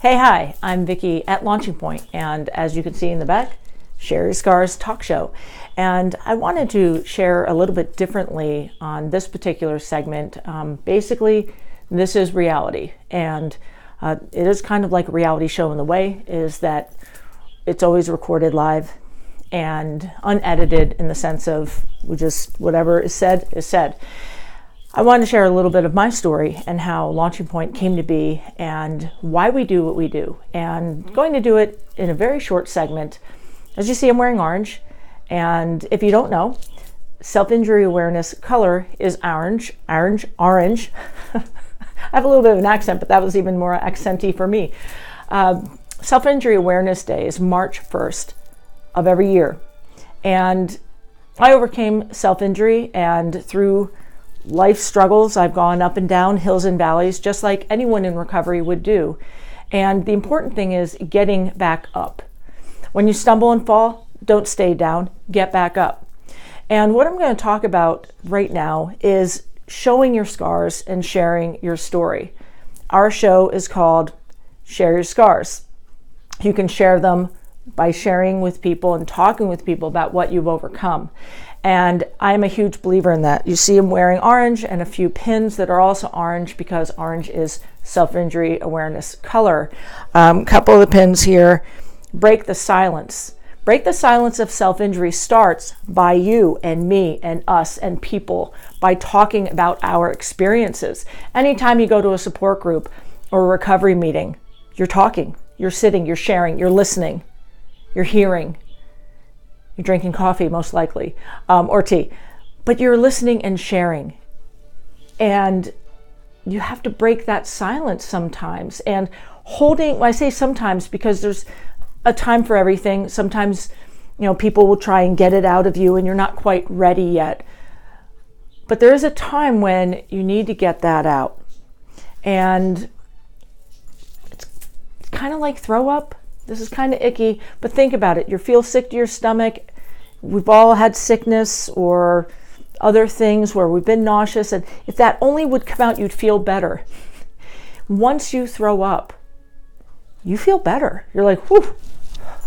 Hey, hi, I'm Vicki at Launching Point, and as you can see in the back, Share Your Scars talk show. And I wanted to share a little bit differently on this particular segment. Basically, this is reality, and it is kind of like a reality show in the way is that it's always recorded live and unedited in the sense of whatever is said is said. I want to share a little bit of my story and how Launching Point came to be and why we do what we do. And going to do it in a very short segment. As you see, I'm wearing orange. And if you don't know, self-injury awareness color is orange. I have a little bit of an accent, but that was even more accenty for me. Self-injury awareness day is March 1st of every year. And I overcame self-injury, and through life struggles, I've gone up and down, hills and valleys, just like anyone in recovery would do. And the important thing is getting back up. When you stumble and fall, don't stay down, get back up. And what I'm going to talk about right now is showing your scars and sharing your story. Our show is called Share Your Scars. You can share them by sharing with people and talking with people about what you've overcome. And I'm a huge believer in that. You see I'm wearing orange and a few pins that are also orange because orange is self-injury awareness color. Couple of the pins here. Break the silence. Break the silence of self-injury starts by you and me and us and people by talking about our experiences. Anytime you go to a support group or a recovery meeting, you're talking, you're sitting, you're sharing, you're listening, you're hearing. You're drinking coffee, most likely, or tea, but you're listening and sharing. And you have to break that silence sometimes. And holding, I say sometimes because there's a time for everything. Sometimes, people will try and get it out of you and you're not quite ready yet. But there is a time when you need to get that out. And it's kind of like throw up. This is kind of icky, but think about it. You feel sick to your stomach. We've all had sickness or other things where we've been nauseous, and if that only would come out, you'd feel better. Once you throw up, you feel better. You're like, whew,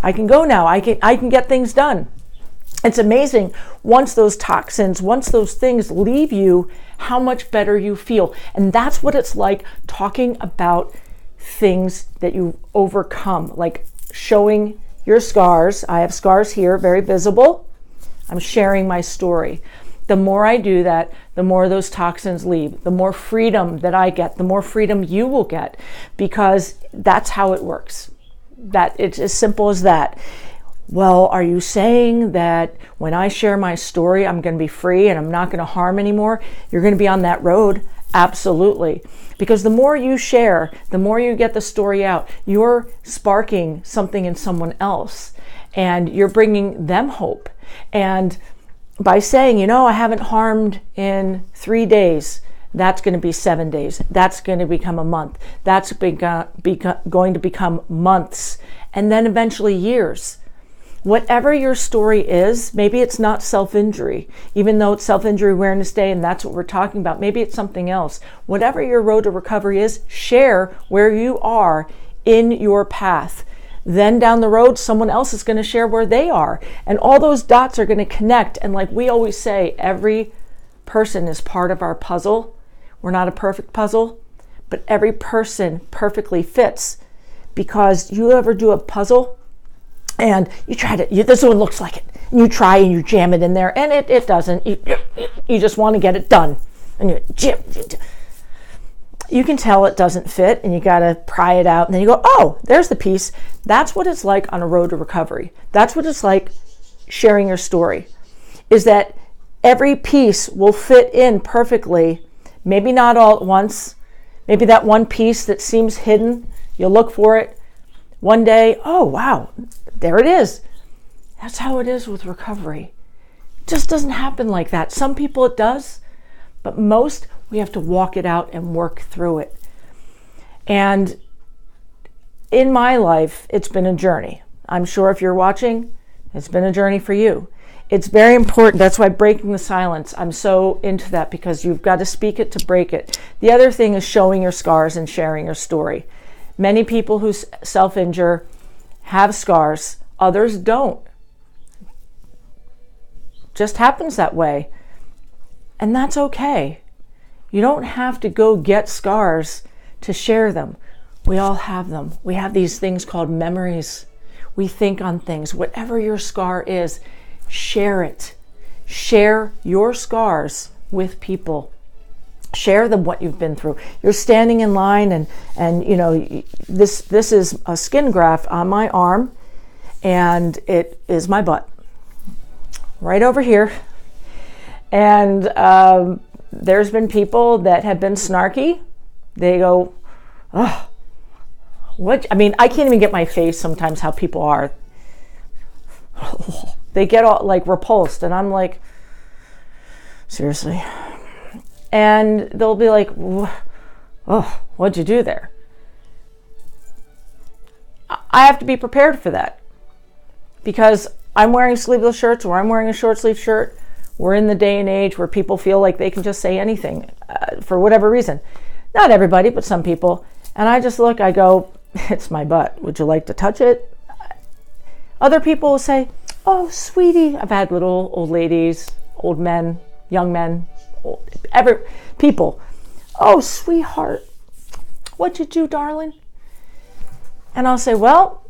I can go now. I can get things done. It's amazing once those toxins, once those things leave you, how much better you feel. And that's what it's like talking about things that you overcome, like showing your scars. I have scars here, very visible. I'm sharing my story. The more I do that, the more those toxins leave, the more freedom that I get, the more freedom you will get, because that's how it works. That it's as simple as that. Well, are you saying that when I share my story, I'm going to be free and I'm not going to harm anymore? You're going to be on that road? Absolutely. Because the more you share, the more you get the story out, you're sparking something in someone else and you're bringing them hope. And by saying, I haven't harmed in 3 days, that's going to be 7 days. That's going to become a month. That's going to become months and then eventually years. Whatever your story is, maybe it's not self-injury, even though it's Self-Injury Awareness Day and that's what we're talking about. Maybe it's something else. Whatever your road to recovery is, share where you are in your path. Then down the road, someone else is going to share where they are. And all those dots are going to connect. And like we always say, every person is part of our puzzle. We're not a perfect puzzle, but every person perfectly fits. Because you ever do a puzzle, and you try to, this one looks like it. And you try and you jam it in there, and it doesn't. You just want to get it done. And you can tell it doesn't fit, and you got to pry it out. And then you go, oh, there's the piece. That's what it's like on a road to recovery. That's what it's like sharing your story, is that every piece will fit in perfectly. Maybe not all at once. Maybe that one piece that seems hidden, you'll look for it. One day, oh, wow, there it is. That's how it is with recovery. It just doesn't happen like that. Some people it does, but most we have to walk it out and work through it. And in my life, it's been a journey. I'm sure if you're watching, it's been a journey for you. It's very important. That's why breaking the silence, I'm so into that, because you've got to speak it to break it. The other thing is showing your scars and sharing your story. Many people who self-injure have scars, others don't. Just happens that way. And that's okay. You don't have to go get scars to share them. We all have them. We have these things called memories. We think on things. Whatever your scar is, share it. Share your scars with people. Share them, what you've been through. You're standing in line and you know, this is a skin graft on my arm, and it is my butt. Right over here. And there's been people that have been snarky. They go, oh, what? I mean, I can't even get my face sometimes how people are. They get all like repulsed, and I'm like, seriously? And they'll be like, oh, what'd you do there? I have to be prepared for that, because I'm wearing sleeveless shirts or I'm wearing a short sleeve shirt. We're in the day and age where people feel like they can just say anything for whatever reason. Not everybody, but some people. And I just look, I go, it's my butt. Would you like to touch it? Other people will say, oh, sweetie. I've had little old ladies, old men, young men, people. Oh, sweetheart, what'd you do, darling? And I'll say, well,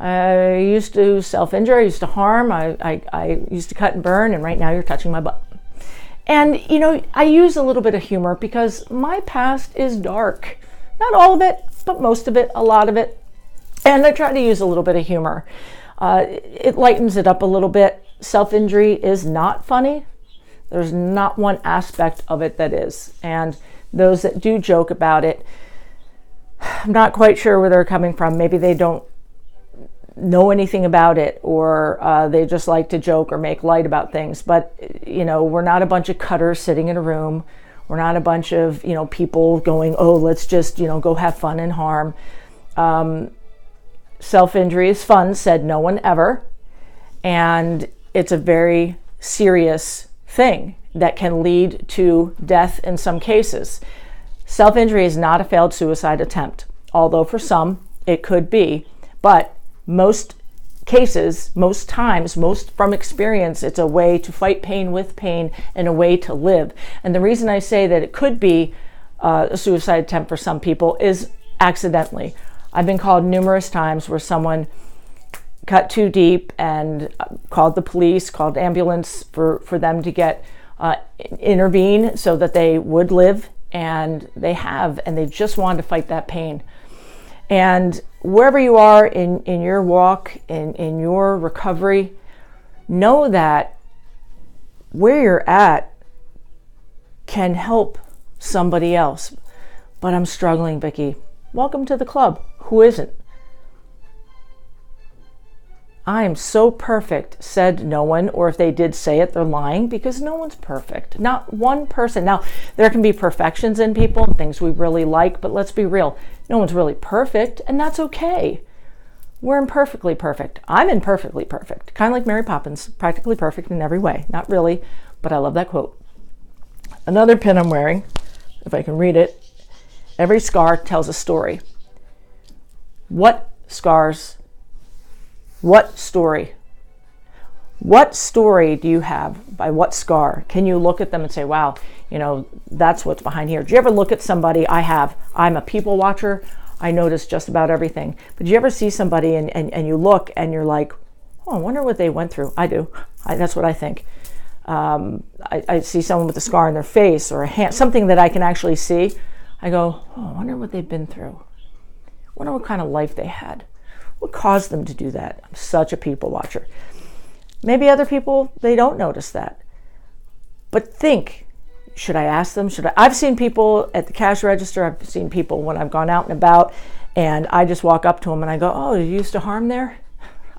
I used to self-injure, I used to harm, I used to cut and burn, and right now you're touching my butt. And, you know, I use a little bit of humor because my past is dark. Not all of it, but most of it, a lot of it. And I try to use a little bit of humor. It lightens it up a little bit. Self-injury is not funny. There's not one aspect of it that is. And those that do joke about it, I'm not quite sure where they're coming from. Maybe they don't know anything about it, or they just like to joke or make light about things. But, you know, we're not a bunch of cutters sitting in a room. We're not a bunch of, you know, people going, oh, let's just, you know, go have fun and harm. Self-injury is fun, said no one ever. And it's a very serious thing that can lead to death in some cases. Self-injury is not a failed suicide attempt, although for some it could be. But most cases, most times, most from experience, it's a way to fight pain with pain and a way to live. And the reason I say that it could be a suicide attempt for some people is accidentally. I've been called numerous times where someone cut too deep and called the police, called ambulance for them to get intervene so that they would live, and they have, and they just wanted to fight that pain. And wherever you are in your walk, in your recovery, know that where you're at can help somebody else. But I'm struggling, Vicki. Welcome to the club. Who isn't? I am so perfect, said no one, or if they did say it, they're lying, because no one's perfect. Not one person. Now, there can be perfections in people and things we really like, but let's be real. No one's really perfect, and that's okay. We're imperfectly perfect. I'm imperfectly perfect. Kind of like Mary Poppins, practically perfect in every way. Not really, but I love that quote. Another pin I'm wearing, if I can read it, every scar tells a story. What scars? What story? What story do you have by what scar? Can you look at them and say, wow, you know, that's what's behind here? Do you ever look at somebody? I have. I'm a people watcher. I notice just about everything. But do you ever see somebody and you look and you're like, oh, I wonder what they went through? I do. That's what I think. I see someone with a scar on their face or a hand, something that I can actually see. I go, oh, I wonder what they've been through. I wonder what kind of life they had. What caused them to do that? I'm such a people watcher. Maybe other people, they don't notice that. But think, should I ask them? I've seen people at the cash register. I've seen people when I've gone out and about, and I just walk up to them and I go, oh, you used to harm there?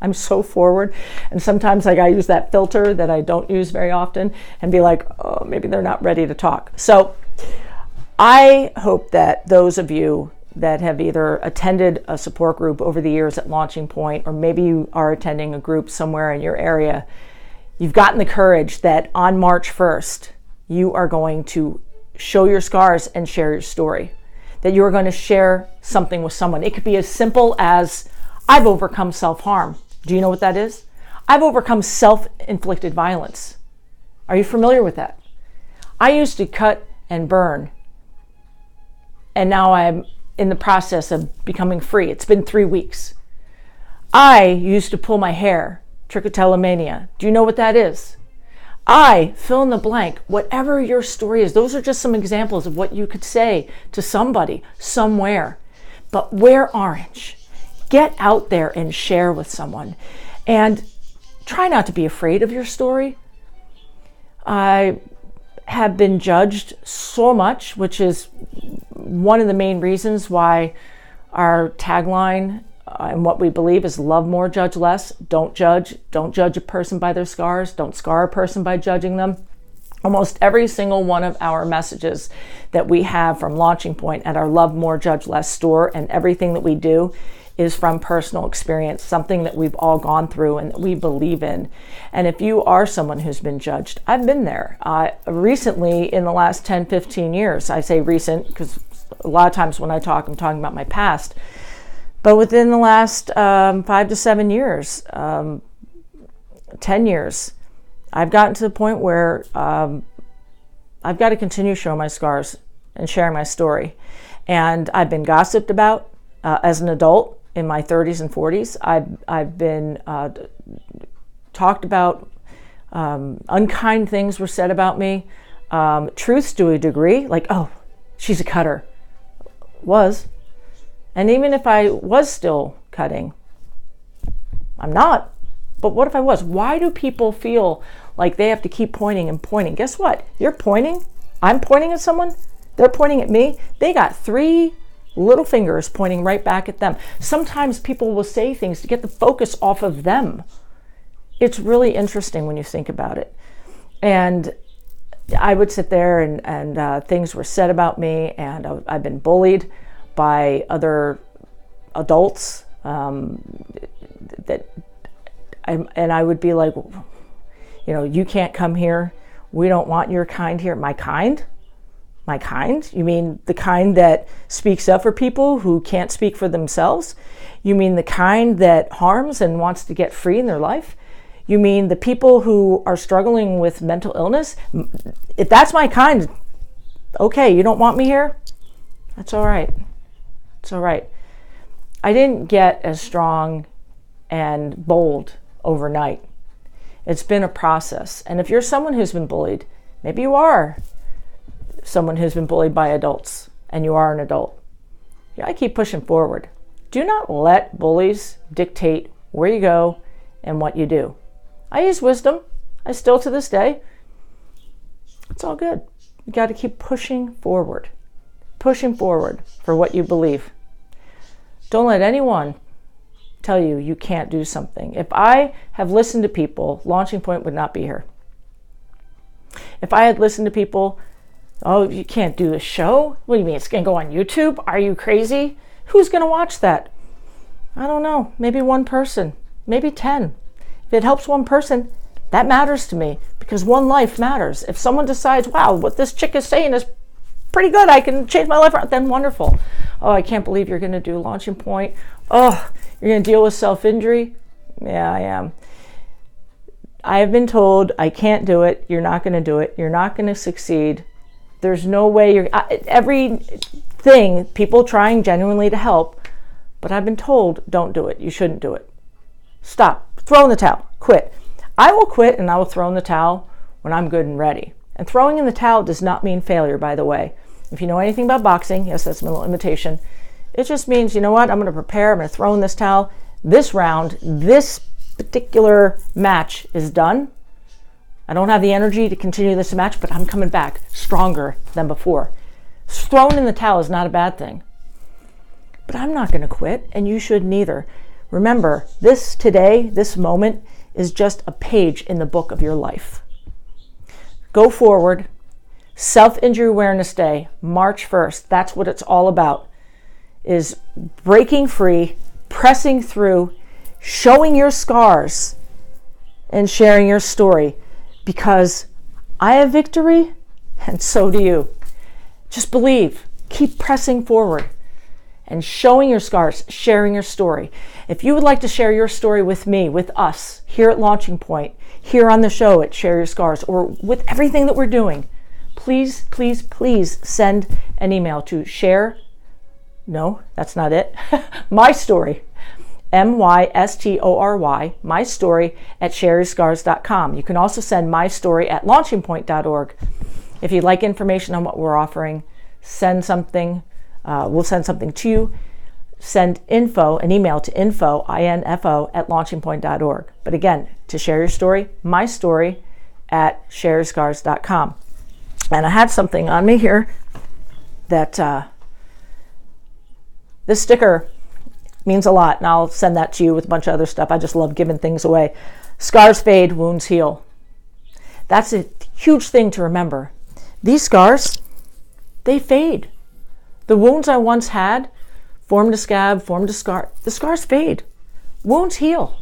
I'm so forward. And sometimes like I use that filter that I don't use very often and be like, oh, maybe they're not ready to talk. So I hope that those of you that have either attended a support group over the years at Launching Point, or maybe you are attending a group somewhere in your area, you've gotten the courage that on March 1st, you are going to show your scars and share your story. that you're going to share something with someone. It could be as simple as, I've overcome self-harm. Do you know what that is? I've overcome self-inflicted violence. Are you familiar with that? I used to cut and burn, and now I'm in the process of becoming free. It's been 3 weeks. I used to pull my hair, trichotillomania. Do you know what that is? I, fill in the blank, whatever your story is. Those are just some examples of what you could say to somebody, somewhere. But wear orange. Get out there and share with someone. And try not to be afraid of your story. I have been judged so much, which is one of the main reasons why our tagline and what we believe is love more, judge less. Don't judge. Don't judge a person by their scars. Don't scar a person by judging them. Almost every single one of our messages that we have from Launching Point at our Love More, Judge Less store, and everything that we do is from personal experience, something that we've all gone through and that we believe in. And if you are someone who's been judged, I've been there. Recently, in the last 10, 15 years, I say recent because a lot of times when I talk, I'm talking about my past. But within the last 5 to 7 years, 10 years, I've gotten to the point where I've got to continue showing my scars and sharing my story. And I've been gossiped about as an adult in my 30s and 40s. I've been talked about. Unkind things were said about me. Truths to a degree, like, oh, she's a cutter. Was. And even if I was still cutting, I'm not. But what if I was? Why do people feel like they have to keep pointing and pointing? Guess what? You're pointing. I'm pointing at someone. They're pointing at me. They got 3 little fingers pointing right back at them. Sometimes people will say things to get the focus off of them. It's really interesting when you think about it. And I would sit there and things were said about me, and I've been bullied by other adults and I would be like, you know, you can't come here. We don't want your kind here. My kind? My kind? You mean the kind that speaks up for people who can't speak for themselves? You mean the kind that harms and wants to get free in their life? You mean the people who are struggling with mental illness? If that's my kind, okay, you don't want me here? That's all right. It's all right. I didn't get as strong and bold overnight. It's been a process. And if you're someone who's been bullied, maybe you are someone who's been bullied by adults and you are an adult, you gotta keep pushing forward. Do not let bullies dictate where you go and what you do. I use wisdom. I still to this day. It's all good. You got to keep pushing forward for what you believe. Don't let anyone tell you you can't do something. If I have listened to people, Launching Point would not be here. If I had listened to people, oh, you can't do a show? What do you mean? It's going to go on YouTube? Are you crazy? Who's going to watch that? I don't know. Maybe one person, maybe 10. If it helps one person, that matters to me because one life matters. If someone decides, wow, what this chick is saying is pretty good, I can change my life around, then wonderful. Oh, I can't believe you're going to do Launching Point. Oh, you're going to deal with self-injury? Yeah, I am. I have been told I can't do it. You're not going to do it. You're not going to succeed. There's no way you're... everything, people trying genuinely to help, but I've been told, don't do it. You shouldn't do it. Stop. Throw in the towel. Quit. I will quit and I will throw in the towel when I'm good and ready. And throwing in the towel does not mean failure, by the way. If you know anything about boxing, yes, that's my little imitation. It just means, you know what, I'm going to prepare, I'm going to throw in this towel. This round, this particular match is done. I don't have the energy to continue this match, but I'm coming back stronger than before. Throwing in the towel is not a bad thing. But I'm not going to quit, and you should neither. Remember, this today, this moment, is just a page in the book of your life. Go forward. Self-Injury Awareness Day, March 1st. That's what it's all about, is breaking free, pressing through, showing your scars, and sharing your story. Because I have victory, and so do you. Just believe. Keep pressing forward and showing your scars, sharing your story. If you would like to share your story with me, with us, here at Launching Point, here on the show at Share Your Scars, or with everything that we're doing, please, please, please send an email to no, that's not it, my story, MYSTORY, my story at shareyourscars.com. You can also send my story at launchingpoint.org. If you'd like information on what we're offering, send something. We'll send something to you. Send an email to info at launchingpoint.org. But again, to share your story, my story at shareyourscars.com. And I had something on me here that this sticker means a lot, and I'll send that to you with a bunch of other stuff. I just love giving things away. Scars fade, wounds heal. That's a huge thing to remember. These scars, they fade. The wounds I once had formed a scab, formed a scar. The scars fade. Wounds heal.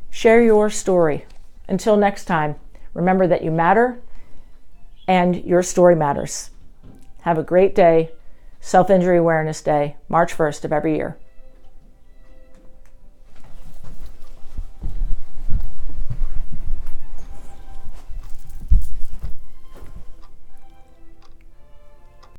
Share your story. Until next time, remember that you matter and your story matters. Have a great day. Self-Injury Awareness Day, March 1st of every year.